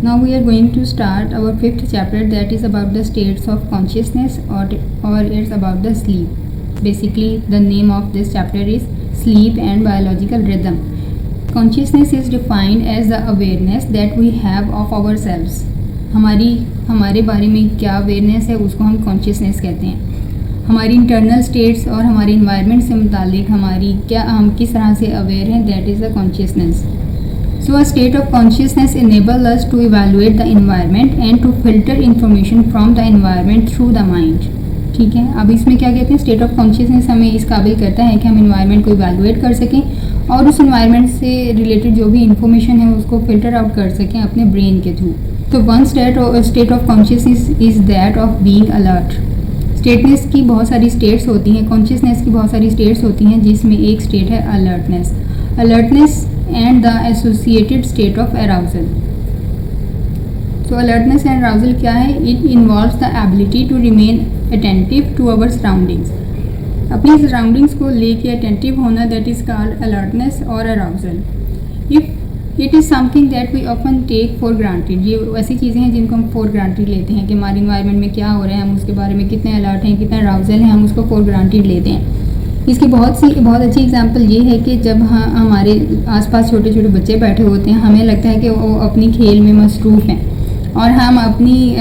Now we are going to start our fifth chapter, that is about the states of consciousness, or it's about the sleep. Basically the name of this chapter is sleep and biological rhythm. Consciousness is defined as the awareness that we have of ourselves. हमारे बारे में क्या awareness है उसको हम consciousness कहते हैं. हमारी इंटरनल स्टेट्स और हमारे इन्वायरमेंट से मुतालिक हम किस तरह से अवेयर हैं, that is the consciousness. So a state of consciousness enables us to evaluate the environment and to filter information from the environment through the mind. ठीक है, अब इसमें क्या कहते हैं, स्टेट ऑफ कॉन्शियसनेस हमें इस काबिल करता है कि हम इन्वायरमेंट को इवैल्यूएट कर सकें और उस इन्वायरमेंट से रिलेटेड जो भी इंफॉर्मेशन है उसको फिल्टर आउट कर सकें अपने ब्रेन के थ्रू. तो one state of consciousness is that of being alert. Stateness की बहुत सारी स्टेट्स होती हैं, कॉन्शियसनेस की बहुत सारी स्टेट्स होती हैं, जिसमें एक स्टेट है alertness and the associated state of arousal. So alertness and arousal क्या है? It involves the ability to remain attentive to our surroundings. अपनी surroundings को लेके attentive होना, that is called alertness or arousal. If it is something that we often take for granted, ये ऐसी चीज़ें हैं जिनको हम for granted लेते हैं कि हमारे environment में क्या हो रहा है, हम उसके बारे में कितने alert हैं, कितना arousal है, हम उसको for granted लेते हैं. इसकी बहुत अच्छी एग्जांपल ये है कि जब हमारे आसपास छोटे छोटे बच्चे बैठे होते हैं, हमें लगता है कि वो अपनी खेल में मसरूफ़ हैं और हम अपनी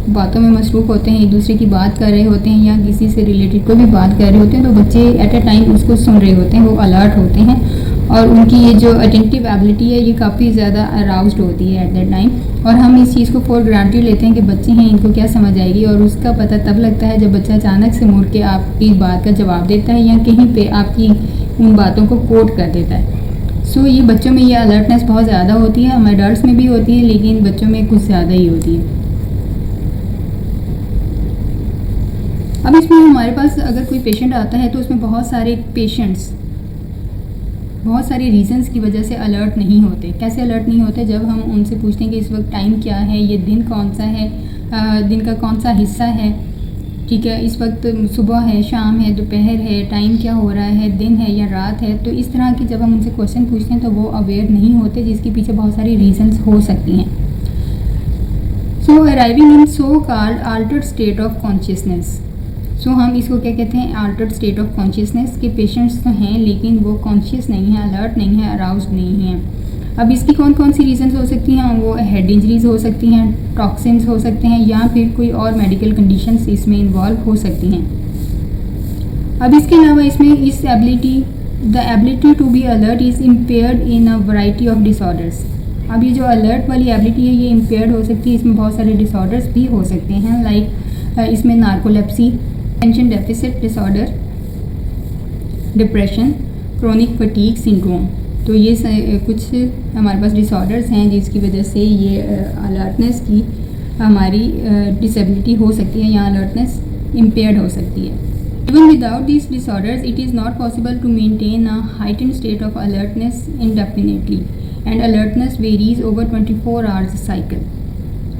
बातों में मसरूफ़ होते हैं, एक दूसरे की बात कर रहे होते हैं या किसी से रिलेटेड कोई भी बात कर रहे होते हैं, तो बच्चे एट अ टाइम उसको सुन रहे होते हैं, वो अलर्ट होते हैं और उनकी ये जो अटेंटिव एबिलिटी है ये काफ़ी ज़्यादा अराउज्ड होती है एट दैट टाइम. और हम इस चीज़ को फॉर ग्रांटेड लेते हैं कि बच्चे हैं, इनको क्या समझ आएगी, और उसका पता तब लगता है जब बच्चा अचानक से मुड़ के आपकी बात का जवाब देता है या कहीं पे आपकी उन बातों को कोट कर देता है. सो ये बच्चों में ये अलर्टनेस बहुत ज़्यादा होती है, हम एडल्ट्स में भी होती है लेकिन बच्चों में कुछ ज़्यादा ही होती है. अब इसमें हमारे पास अगर कोई पेशेंट आता है तो उसमें बहुत सारे रीज़न्स की वजह से अलर्ट नहीं होते. कैसे अलर्ट नहीं होते? जब हम उनसे पूछते हैं कि इस वक्त टाइम क्या है, ये दिन कौन सा है, दिन का कौन सा हिस्सा है, ठीक है, इस वक्त सुबह है, शाम है, दोपहर है, टाइम क्या हो रहा है, दिन है या रात है. तो इस तरह की जब हम उनसे क्वेश्चन पूछते हैं तो वो अवेयर नहीं होते, जिसके पीछे बहुत सारी रीज़न्स हो सकती हैं. So arriving in so called altered state of consciousness. So हम इसको क्या कहते हैं, अल्टर्ड स्टेट ऑफ कॉन्शियसनेस के पेशेंट्स तो हैं लेकिन वो कॉन्शियस नहीं है, अलर्ट नहीं है, अराउज्ड नहीं है. अब इसकी कौन कौन सी रीज़न्स हो सकती हैं? वो हेड इंजरीज हो सकती हैं, टॉक्सिन्स हो सकते हैं या फिर कोई और मेडिकल कंडीशंस इसमें इन्वॉल्व हो सकती हैं. अब इसके अलावा इसमें the ability to be alert is impaired in a variety of disorders. अब ये जो अलर्ट वाली एबिलिटी है ये इम्पेयर्ड हो सकती है, इसमें बहुत सारे डिसऑर्डर्स भी हो सकते हैं, लाइक इसमें narcolepsy, attention deficit disorder, depression, chronic fatigue syndrome. तो ये कुछ हमारे पास डिसऑर्डर्स हैं जिसकी वजह से ये अलर्टनेस की हमारी डिसेबिलिटी हो सकती है या अलर्टनेस इम्पेयर्ड हो सकती है. Even without this disorders it is not possible to maintain a heightened state of alertness indefinitely and alertness varies over 24 hours cycle.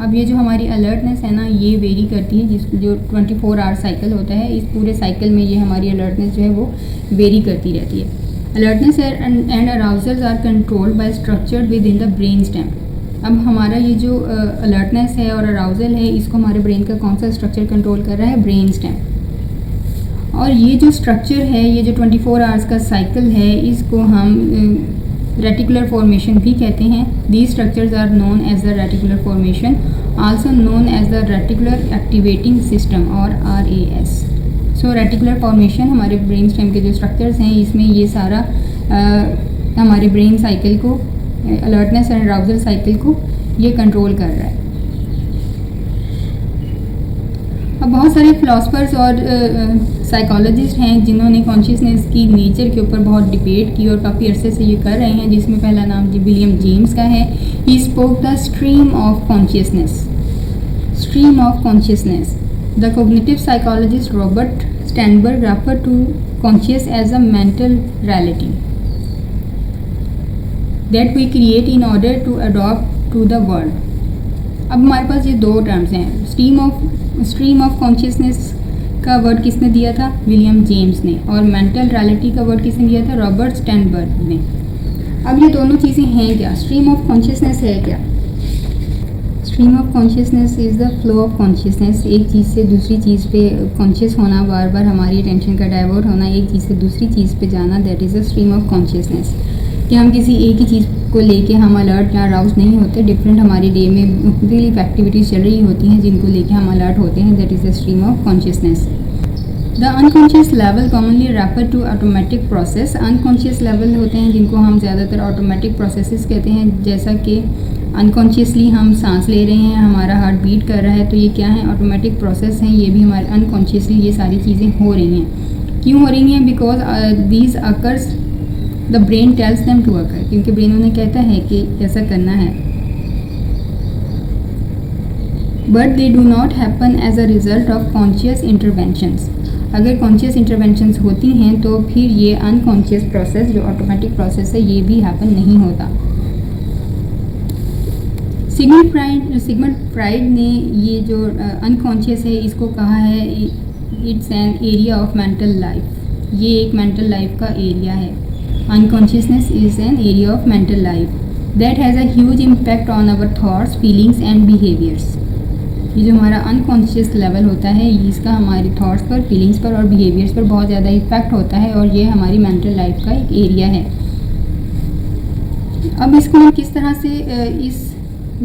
अब ये जो हमारी अलर्टनेस है ना ये वेरी करती है, जो 24 आवर साइकिल होता है, इस पूरे साइकिल में ये हमारी अलर्टनेस जो है वो वेरी करती रहती है. Alertness and arousals are controlled by structured within the brain stem. अब हमारा ये जो अलर्टनेस है और अराउजल है इसको हमारे ब्रेन का कौन सा स्ट्रक्चर कंट्रोल कर रहा है? Brain stem. और ये जो स्ट्रक्चर है, ये जो 24 आवर्स का साइकिल है, इसको हम रेटिकुलर फॉर्मेशन भी कहते हैं. These structures are known as the reticular formation, also known as the reticular activating system और RAS. सो रेटिकुलर फॉर्मेशन हमारे ब्रेन स्टेम के जो स्ट्रक्चर्स हैं इसमें ये सारा हमारे ब्रेन साइकिल को, अलर्टनेस एंड अराउजल साइकिल को ये कंट्रोल कर रहा है. अब बहुत सारे फिलोसफर्स और साइकोलॉजिस्ट हैं जिन्होंने कॉन्शियसनेस की नेचर के ऊपर बहुत डिबेट की और काफ़ी अरसे से ये कर रहे हैं, जिसमें पहला नाम विलियम जेम्स का है. He spoke the stream of consciousness. The cognitive psychologist Robert Sternberg refer to conscious as a mental reality that we create in order to adopt to the world. अब हमारे पास ये दो टर्म्स हैं. Stream of consciousness का word किसने दिया था? विलियम जेम्स ने. और मेंटल रियलिटी का वर्ड किसने दिया था? रॉबर्ट स्टैनबर्ग ने. अब ये दोनों चीज़ें हैं क्या? स्ट्रीम ऑफ कॉन्शियसनेस है क्या? Stream of consciousness is the flow of consciousness. एक चीज़ से दूसरी चीज़ पे कॉन्शियस होना, बार बार हमारी अटेंशन का डाइवर्ट होना, एक चीज़ से दूसरी चीज़ पे जाना, that is the stream of consciousness. कि हम किसी एक ही चीज़ को लेके हम अलर्ट या अराउज नहीं होते, डिफरेंट हमारे डे में मुख्तलिफ एक्टिविटीज़ चल रही होती हैं जिनको लेके हम अलर्ट होते हैं, that is the stream of consciousness. The unconscious level commonly refer to automatic process. Unconscious level होते हैं जिनको हम ज़्यादातर ऑटोमेटिक प्रोसेसेस कहते हैं, जैसा कि अनकॉन्शियसली हम सांस ले रहे हैं, हमारा हार्ट बीट कर रहा है, तो ये क्या है, ऑटोमेटिक प्रोसेस हैं। ये भी हमारे अनकॉन्शियसली ये सारी चीज़ें हो रही हैं। क्यों हो रही हैं? Because these occurs the brain tells them to occur, क्योंकि ब्रेन उन्हें कहता है कि ऐसा करना है। But they do not happen as a result of conscious interventions. अगर कॉन्शियस इंटरवेंशंस होती हैं तो फिर ये अनकॉन्शियस प्रोसेस जो ऑटोमेटिक प्रोसेस है ये भी हैपन नहीं होता। सिगमंड फ्राइड ने ये जो अनकॉन्शियस है इसको कहा है it's an area of mental life. ये एक मेंटल लाइफ का एरिया है। Unconsciousness is an area of mental life that has a huge impact on our thoughts, feelings and behaviours. ये जो हमारा अनकॉन्शियस लेवल होता है इसका हमारे थॉट्स पर, फीलिंग्स पर और बिहेवियर्स पर बहुत ज़्यादा इम्पैक्ट होता है, और ये हमारी मेंटल लाइफ का एक एरिया है। अब इसको हम किस तरह से इस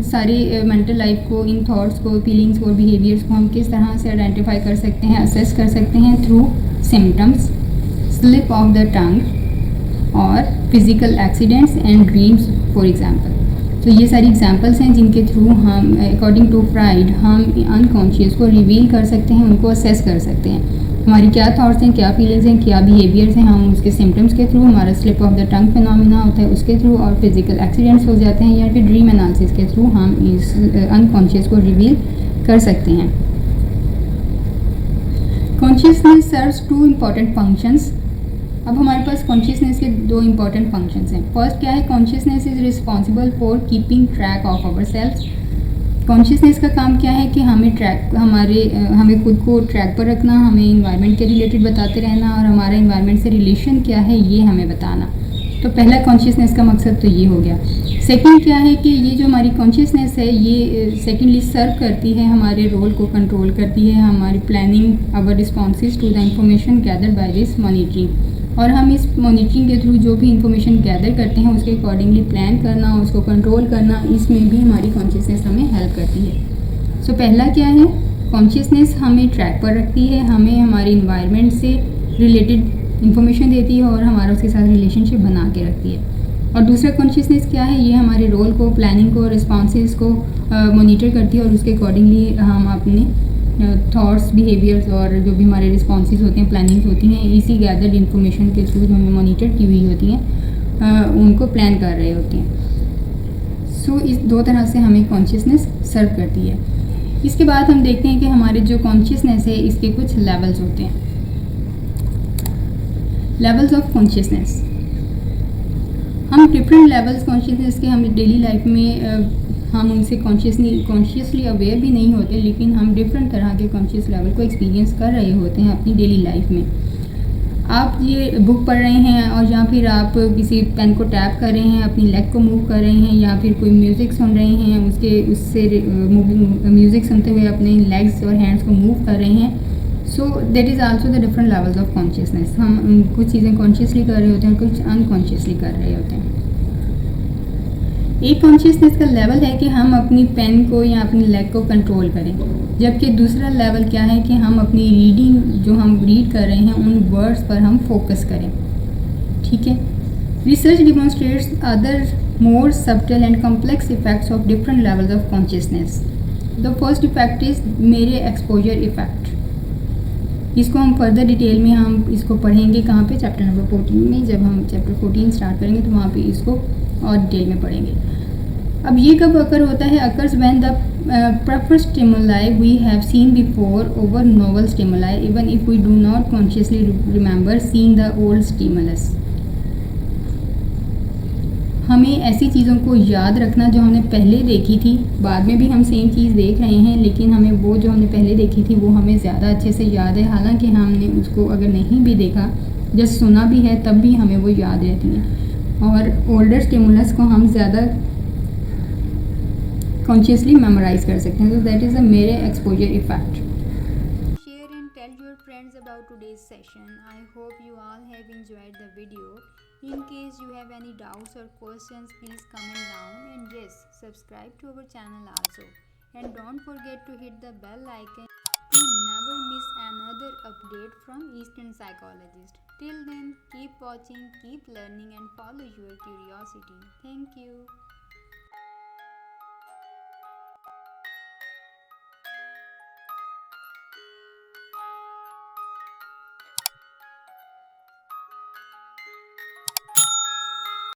सारी मेंटल लाइफ को, इन थॉट्स को, फीलिंग्स को, बिहेवियर्स को हम किस तरह से आइडेंटिफाई कर सकते हैं, असेस कर सकते हैं? Through symptoms, slip of the tongue और physical accidents and dreams for example. तो ये सारी एग्जांपल्स हैं जिनके थ्रू हम अकॉर्डिंग टू फ्राइड हम अनकॉन्शियस को रिवील कर सकते हैं, उनको असेस कर सकते हैं। हमारी क्या थॉट्स हैं, क्या फीलिंग्स हैं, क्या बिहेवियर्स हैं, हम उसके सिम्टम्स के थ्रू, हमारा slip of the tongue phenomena होता है उसके थ्रू, और फिजिकल एक्सीडेंट्स हो जाते हैं, या फिर ड्रीम एनालिसिस के थ्रू हम इस अनकॉन्शियस को रिवील कर सकते हैं। Consciousness serves two important functions. अब हमारे पास कॉन्शियसनेस के दो इंपॉर्टेंट फंक्शंस हैं। फर्स्ट क्या है? Consciousness is responsible for keeping track of our self. Consciousness का काम क्या है कि हमें खुद को ट्रैक पर रखना, हमें इन्वायरमेंट के रिलेटेड बताते रहना, और हमारा इन्वायरमेंट से रिलेशन क्या है ये हमें बताना। तो पहला कॉन्शियसनेस का मकसद तो ये हो गया। सेकंड क्या है कि ये जो हमारी कॉन्शियसनेस है ये सेकेंडली सर्व करती है, हमारे रोल को कंट्रोल करती है, हमारी planning, our responses to the information gathered by this monitoring. और हम इस मॉनिटरिंग के थ्रू जो भी इंफॉर्मेशन गैदर करते हैं उसके अकॉर्डिंगली प्लान करना, उसको कंट्रोल करना, इसमें भी हमारी कॉन्शियसनेस हमें हेल्प करती है। सो पहला क्या है? कॉन्शियसनेस हमें ट्रैक पर रखती है, हमें हमारे इन्वायरमेंट से रिलेटेड इंफॉर्मेशन देती है और हमारा उसके साथ रिलेशनशिप बना के रखती है। और दूसरा कॉन्शियसनेस क्या है? ये हमारे रोल को, प्लानिंग को, रिस्पॉन्सेज को मॉनिटर करती है, और उसके अकॉर्डिंगली हम अपने थॉट्स, बिहेवियर्स और जो भी हमारे रिस्पॉन्सेज होते हैं, प्लानिंग्स होती हैं, इसी गैदर्ड इन्फॉर्मेशन के थ्रू जो हमें मॉनिटर की हुई होती हैं उनको प्लान कर रहे होते हैं। सो इस दो तरह से हमें कॉन्शियसनेस सर्व करती है। इसके बाद हम देखते हैं कि हमारे जो कॉन्शियसनेस है इसके कुछ लेवल्स होते हैं। Levels of consciousness. हम डिफरेंट लेवल्स कॉन्शियसनेस के हम डेली लाइफ में हम उनसे कॉन्शियसली अवेयर भी नहीं होते, लेकिन हम डिफरेंट तरह के कॉन्शियस लेवल को एक्सपीरियंस कर रहे होते हैं अपनी डेली लाइफ में। आप ये बुक पढ़ रहे हैं और या फिर आप किसी पेन को टैप कर रहे हैं, अपनी लेग को मूव कर रहे हैं, या फिर कोई म्यूज़िक सुन रहे हैं, उससे म्यूज़िक सुनते हुए अपने लेग्स और हैंड्स को मूव कर रहे हैं। So that is also the different levels of consciousness. हम कुछ चीज़ें कॉन्शियसली कर रहे होते हैं, कुछ अनकॉन्शियसली कर रहे होते हैं। एक कॉन्शियसनेस का लेवल है कि हम अपनी पेन को या अपनी लेग को कंट्रोल करें, जबकि दूसरा लेवल क्या है कि हम अपनी रीडिंग, जो हम रीड कर रहे हैं, उन वर्ड्स पर हम फोकस करें। ठीक है। Research demonstrates other more subtle and complex effects of different levels of consciousness. The first effect is मेरे एक्सपोजर इफेक्ट। इसको हम फर्दर डिटेल में हम इसको पढ़ेंगे कहाँ पे? चैप्टर नंबर 14 में। जब हम चैप्टर 14 स्टार्ट करेंगे तो वहाँ पे इसको और डिटेल में पढ़ेंगे। अब ये कब अकर होता है? Occurs when the preferred stimuli we have seen before over novel stimuli, even if we do not consciously remember seeing the old stimulus. हमें ऐसी चीज़ों को याद रखना जो हमने पहले देखी थी, बाद में भी हम सेम चीज़ देख रहे हैं, लेकिन हमें वो जो हमने पहले देखी थी वो हमें ज़्यादा अच्छे से याद है, हालांकि हमने उसको अगर नहीं भी देखा, जस्ट सुना भी है, तब भी हमें वो याद रहती हैं। और ओल्डर स्टिमुलस को हम ज़्यादा कॉन्शियसली मेमोराइज कर सकते हैं. तो दैट इज़ अ मेरे exposure effect. Share and tell your friends about today's session. I hope you all have enjoyed the video. In case you have any doubts or questions, please comment down, and yes, subscribe to our channel also. And don't forget to hit the bell icon to never miss another update from Eastern Psychologist. Till then, keep watching, keep learning, and follow your curiosity. Thank you.